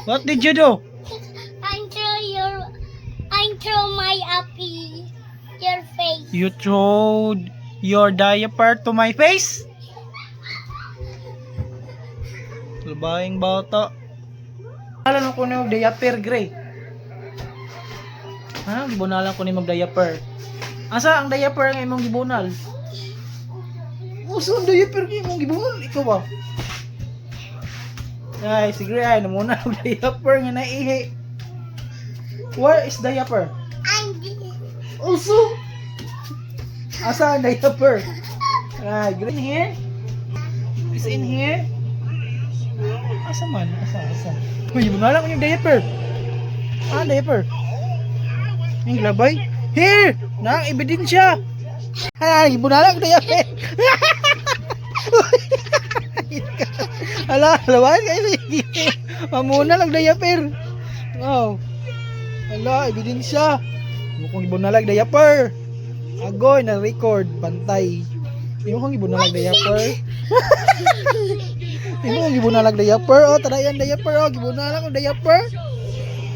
What did you do? I throw my appy your face. You throw your diaper to my face? Labaing bata. Alam ko na diaper, Gray. Ha? Gibunalan ko ni mag-diaper. Asa ang diaper nga imong gibunal? Usa ang diaper nga imong gibunal? Ikaw ba? Ay, sige ay, namuna ang diaper nga naihi. Where is diaper? Also, asa ang diaper? Ay, green here? Is in here? Asa man? Asa? Uy, bunala ko yung diaper. Ah, diaper. Yung labay. Here! Na, ebidensya. Ay, bunala ko diaper. Ala, lawan kayo. Mamuna lang diaper. Oh. Ala, ebidensya. Mukong ibunalag diaper. Agoy na record pantay. Mukong ibunalag diaper. Mukong ibunalag diaper. Oh, tarayan diaper. Oh, gibunalag ang diaper.